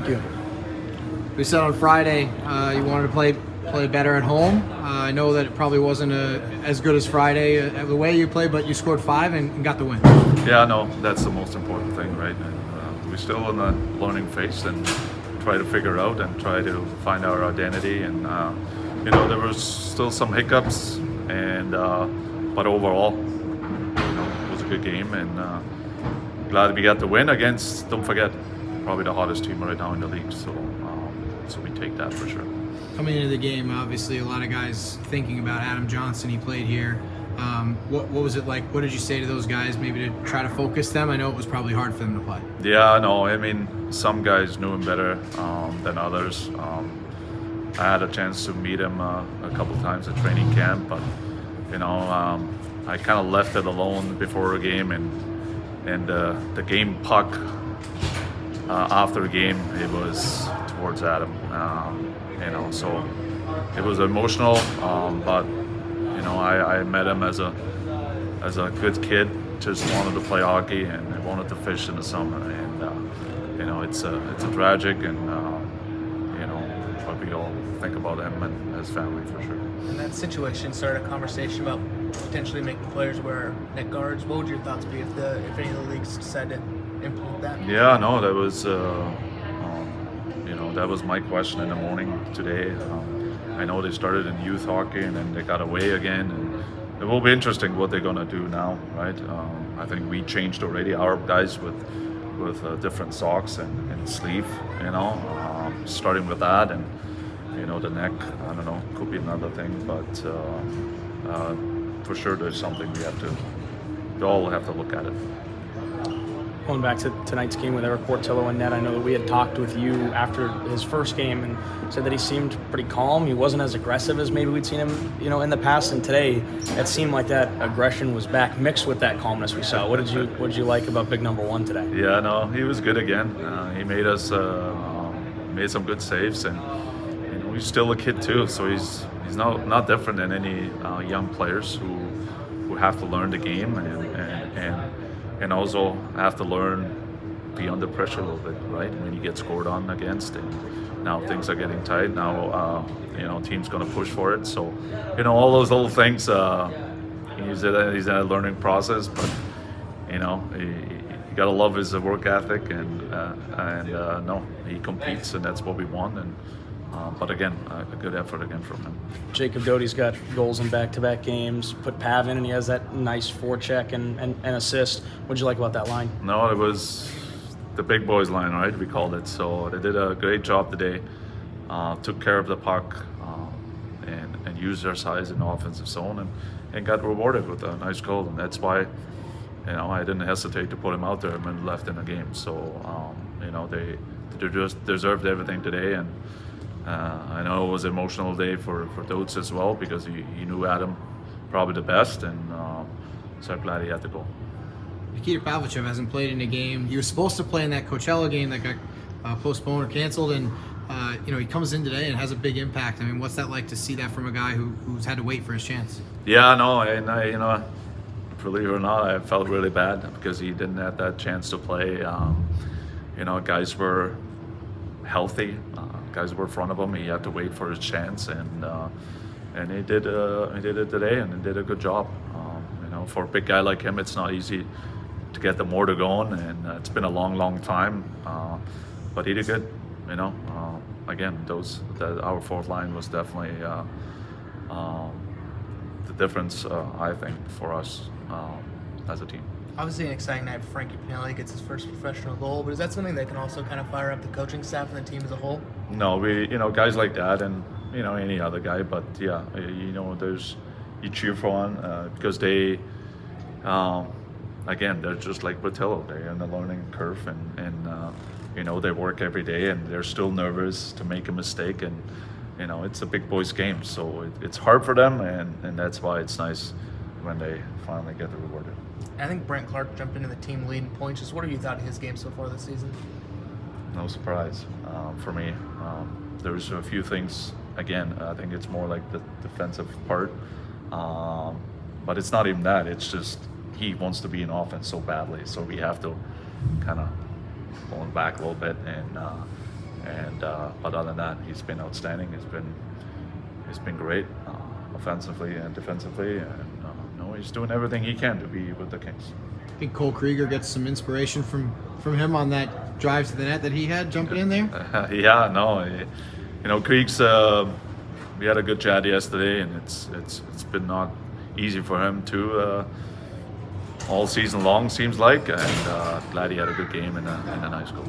Thank you. We said on Friday you wanted to play better at home. I know that it probably wasn't as good as Friday the way you played, but you scored 5 and got the win. Yeah, no, that's the most important thing, right? And we're still in the learning phase and try to figure out and try to find our identity. And there was still some hiccups, and but overall, it was a good game, and glad we got the win against. Don't forget, probably the hottest team right now in the league. So we take that for sure. Coming into the game, obviously a lot of guys thinking about Adam Johnson. He played here. What was it like? What did you say to those guys, maybe to try to focus them? I know it was probably hard for them to play. Yeah, no, I mean, some guys knew him better than others. I had a chance to meet him a couple times at training camp, but I kind of left it alone before a game, and the game puck after the game, it was towards Adam. So it was emotional, but I met him as a good kid, just wanted to play hockey and wanted to fish in the summer, and it's a tragic, and but we all think about him and his family for sure. And that situation started a conversation about potentially making players wear neck guards. What would your thoughts be if any of the leagues decided to implement that? Yeah, no, that was that was my question in the morning today. I know they started in youth hockey and then they got away again, and it will be interesting what they're gonna do now, right? I think we changed already our guys with different socks and sleeve, starting with that, and the neck. I don't know, could be another thing, but for sure there's something we all have to look at it. Going back to tonight's game with Eric Portillo and net, I know that we had talked with you after his first game and said that he seemed pretty calm. He wasn't as aggressive as maybe we'd seen him, in the past. And today, it seemed like that aggression was back, mixed with that calmness we saw. What did you like about big number 1 today? Yeah, no, he was good again. He made us made some good saves, and he's still a kid too. So he's not different than any young players who have to learn the game and also have to learn be under pressure a little bit, right? When you get scored on against, and now things are getting tight. Now, team's going to push for it. So, all those little things. He's in a learning process, but you gotta love his work ethic, and no, he competes, and that's what we want. And but again, a good effort again from him. Jacob Doty's got goals in back-to-back games. Put Pav in, and he has that nice forecheck and assist. What'd you like about that line? No, it was the big boys line, right? We called it. So they did a great job today. Took care of the puck and used their size in the offensive zone, and got rewarded with a nice goal. And that's why, I didn't hesitate to put him out there and left in the game. So they just deserved everything today, and. I know it was an emotional day for Dotes as well, because he knew Adam probably the best, and so I'm glad he had the goal. Nikita Pavlichev hasn't played in a game. He was supposed to play in that Coachella game that got postponed or canceled, and he comes in today and has a big impact. I mean, what's that like to see that from a guy who's had to wait for his chance? Yeah, no, and I believe it or not, I felt really bad because he didn't have that chance to play. Guys were healthy. Guys were in front of him. He had to wait for his chance, and he did it today, and he did a good job. For a big guy like him, it's not easy to get the motor going, and it's been a long time. But he did good. Again, our fourth line was definitely the difference, I think, for us as a team. Obviously an exciting night for Frankie Pinelli. Gets his first professional goal, but is that something that can also kind of fire up the coaching staff and the team as a whole? No, we guys like that, and any other guy, but yeah, you cheer for one because they again, they're just like Portillo. They're in the learning curve, and they work every day, and they're still nervous to make a mistake, and it's a big boys game, so it's hard for them, and that's why it's nice when they finally get the reward. I think Brent Clark jumped into the team lead in points. Just what have you thought of his game so far this season? No surprise for me. There's a few things. Again, I think it's more like the defensive part, but it's not even that. It's just he wants to be in offense so badly, so we have to kind of pull him back a little bit, and but other than that, he's been outstanding. He's been great offensively and defensively, and he's doing everything he can to be with the Kings. I think Cole Krieger gets some inspiration from him on that drive to the net that he had jumping in there. Yeah, no, Krieg's. We had a good chat yesterday, and it's been not easy for him too. All season long seems like, and glad he had a good game and a nice goal.